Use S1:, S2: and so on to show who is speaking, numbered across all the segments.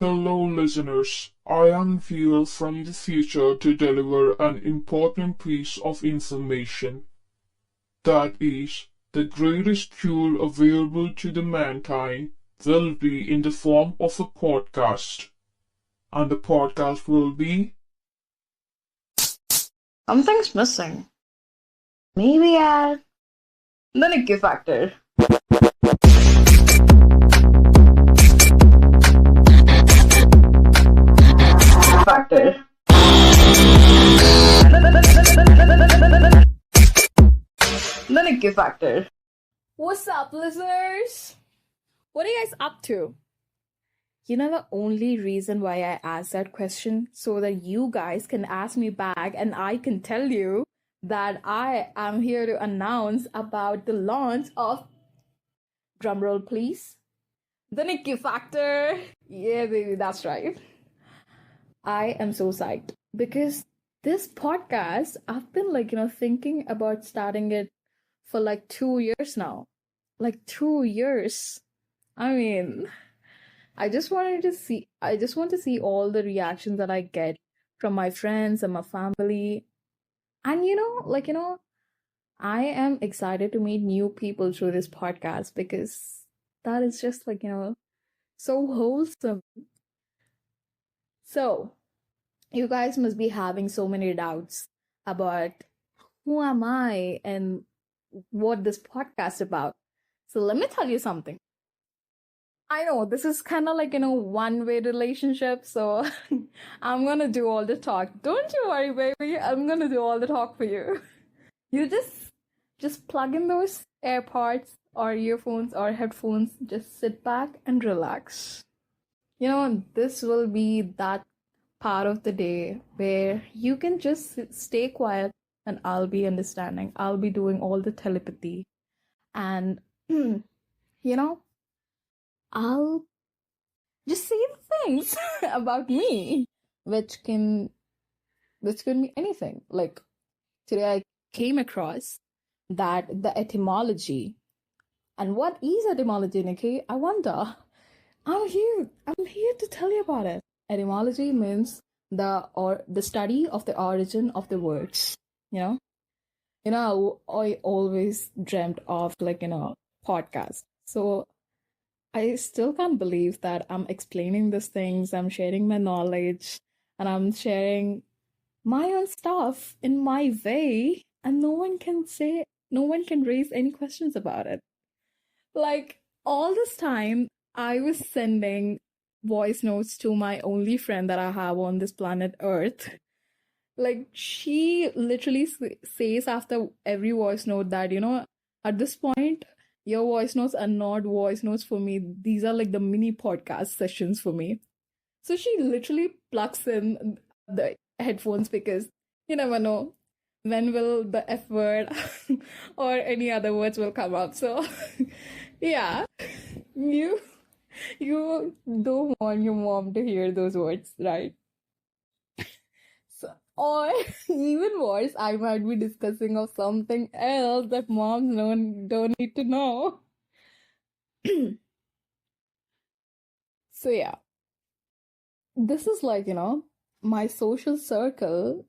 S1: Hello, listeners. I am here from the future to deliver an important piece of information. That is, the greatest tool available to the mankind will be in the form of a podcast. And the podcast will be
S2: Something's missing. Maybe add the Nikki factor. Factor. The Nikki factor.
S3: What's up, listeners? What are you guys up to? You know, the only reason why I asked that question so that you guys can ask me back and I can tell you that I am here to announce about the launch of, drumroll please, the Nikki Factor. Yeah, baby, that's right. I am so psyched because this podcast, I've been thinking about starting it for 2 years now. 2 years. I mean, I just want to see all the reactions that I get from my friends and my family. And I am excited to meet new people through this podcast because that is just so wholesome. So, you guys must be having so many doubts about who am I and what this podcast is about. So let me tell you something. I know this is kind of one-way relationship, so I'm gonna do all the talk. Don't you worry, baby. I'm gonna do all the talk for you. You just plug in those AirPods or earphones or headphones. Just sit back and relax. This will be that part of the day where you can just stay quiet and I'll be understanding. I'll be doing all the telepathy. And, I'll just say the things about me, which can be anything. Like today I came across that the etymology. And what is etymology, Nikki? I wonder. I'm here to tell you about it. Etymology means the study of the origin of the words. I always dreamt of podcast. So I still can't believe that I'm explaining these things. I'm sharing my knowledge, and I'm sharing my own stuff in my way, and no one can raise any questions about it. All this time, I was sending voice notes to my only friend that I have on this planet Earth. She literally says after every voice note that, at this point, your voice notes are not voice notes for me. These are the mini podcast sessions for me. So she literally plugs in the headphones because you never know when will the F word or any other words will come up. So yeah, you don't want your mom to hear those words, right? So, or even worse, I might be discussing of something else that moms don't need to know. So yeah, this is my social circle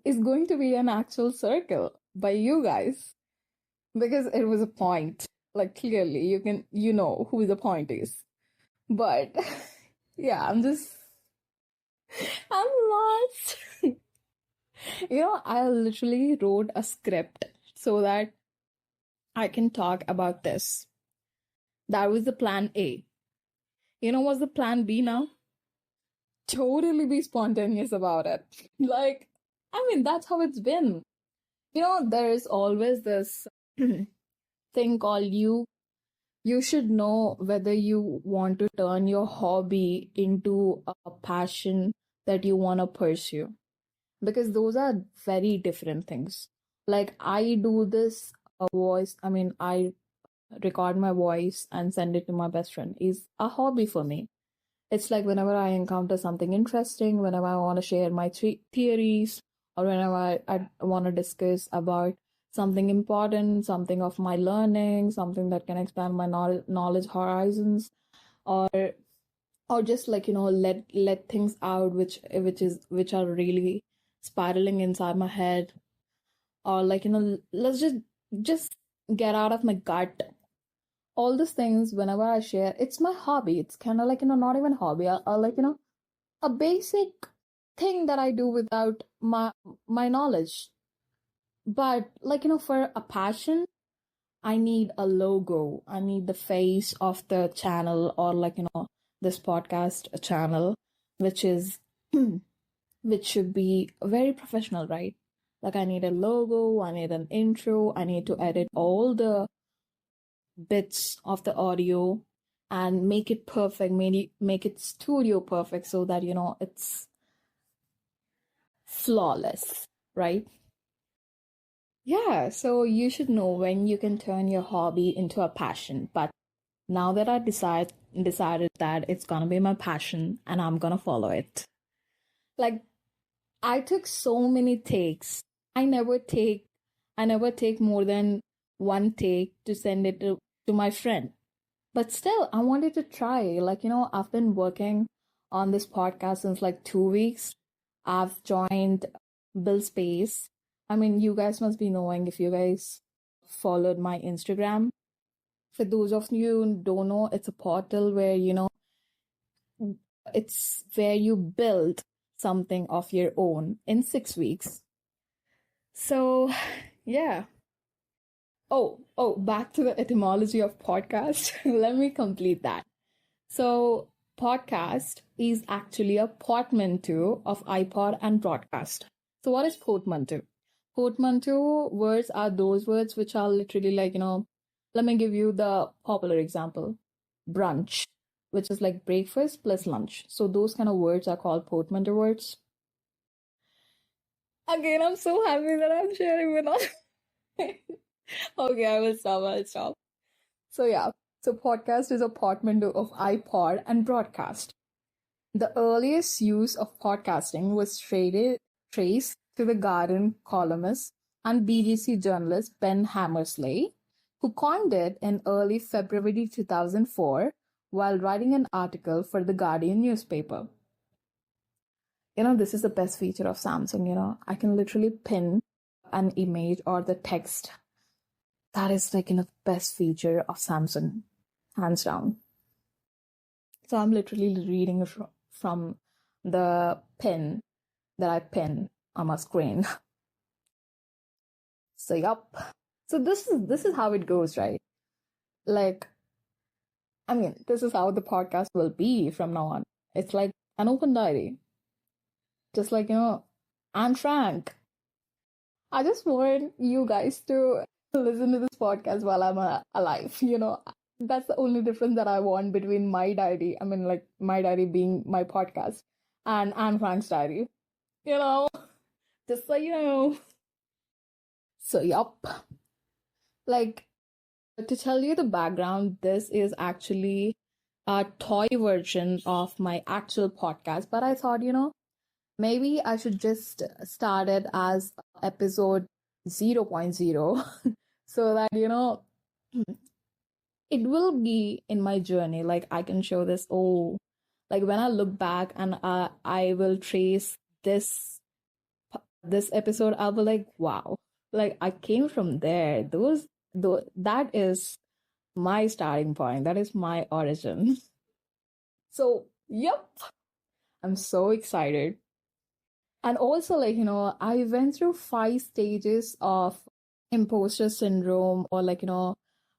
S3: is going to be an actual circle by you guys because it was a point. Clearly you know who the point is. But yeah, I'm lost. I literally wrote a script so that I can talk about this. That was the plan A. What's the plan B now? Totally be spontaneous about it. That's how it's been. There is always this thing called you should know whether you want to turn your hobby into a passion that you want to pursue. Because those are very different things. I do this I record my voice and send it to my best friend is a hobby for me. It's whenever I encounter something interesting, whenever I want to share my theories, or whenever I want to discuss about something important, something of my learning, something that can expand my knowledge horizons, or or just like let things out which are really spiraling inside my head, or like let's just get out of my gut. All these things, whenever I share, it's my hobby. It's kind of like not even hobby, like a basic thing that I do without my knowledge. But like for a passion, I need a logo. I need the face of the channel, or like this podcast channel, which is which should be very professional, right? Like I need a logo, I need an intro, I need to edit all the bits of the audio and make it perfect, make it studio perfect, so that it's flawless, right? Yeah, so you should know when you can turn your hobby into a passion. But now that I decided that it's gonna be my passion and I'm gonna follow it. Like I took so many takes. I never take more than one take to send it to my friend. But still, I wanted to try. Like, I've been working on this podcast since like 2 weeks. I've joined Bill Space. I mean, you guys must be knowing if you guys followed my Instagram. For those of you who don't know, it's a portal where, it's where you build something of your own in 6 weeks. So, yeah. Back to the etymology of podcast. Let me complete that. So, podcast is actually a portmanteau of iPod and broadcast. So, what is portmanteau? Portmanteau words are those words which are literally like, let me give you the popular example. Brunch, which is like breakfast plus lunch. So, those kind of words are called portmanteau words. Again, I'm so happy that I'm sharing with all. Okay, I'll stop. So yeah, so podcast is a portmanteau of iPod and broadcast. The earliest use of podcasting was traced to the Guardian columnist and BBC journalist Ben Hammersley, who coined it in early February 2004 while writing an article for the Guardian newspaper. This is the best feature of Samsung, I can literally pin an image or the text. That is like the best feature of Samsung, hands down. So I'm literally reading from the pin that I pin on my screen. So yup. So this is how it goes, right? Like, I mean, this is how the podcast will be from now on. It's like an open diary. Just like, Anne Frank. I just want you guys to listen to this podcast while I'm alive, That's the only difference that I want between my diary, I mean, like, my diary being my podcast, and Anne Frank's diary, Just so you know. So, yup. Like, to tell you the background, this is actually a toy version of my actual podcast, but I thought, maybe I should just start it as episode 0.0 so that, it will be in my journey. Like I can show this, like when I look back and I will trace this episode, I'll be like, wow, like I came from there. That is my starting point. That is my origin. So, yep, I'm so excited. And also, like, I went through 5 stages of imposter syndrome, or like,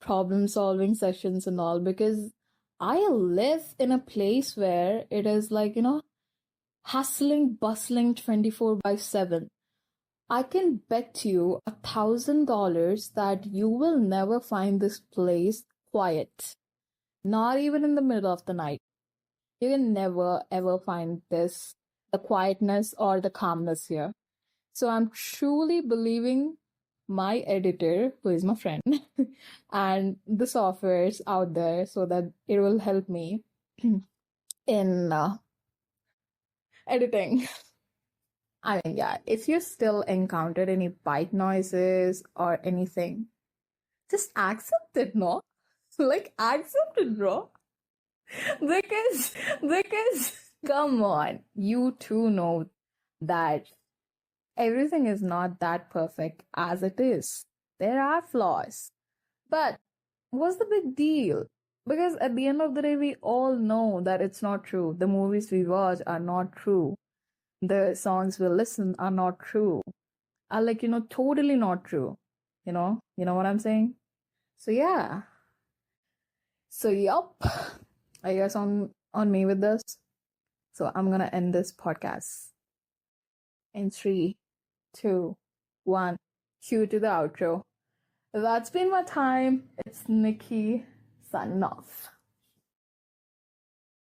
S3: problem solving sessions and all, because I live in a place where it is like, hustling, bustling 24/7. I can bet you $1,000 that you will never find this place quiet, not even in the middle of the night. You can never ever find the quietness or the calmness here. So I'm truly believing my editor, who is my friend, and the softwares out there, so that it will help me in editing. I mean, yeah, if you still encountered any bite noises or anything, just accept it, no? Like, accept it, bro. Because come on, you too know that everything is not that perfect as it is. There are flaws. But what's the big deal? Because at the end of the day, we all know that it's not true. The movies we watch are not true. The songs we listen are not true. Are like, totally not true. You know what I'm saying? So yeah. So yup. Are you guys on me with this? So I'm gonna end this podcast in 3, 2, 1. Cue to the outro. That's been my time. It's Nikki signing off.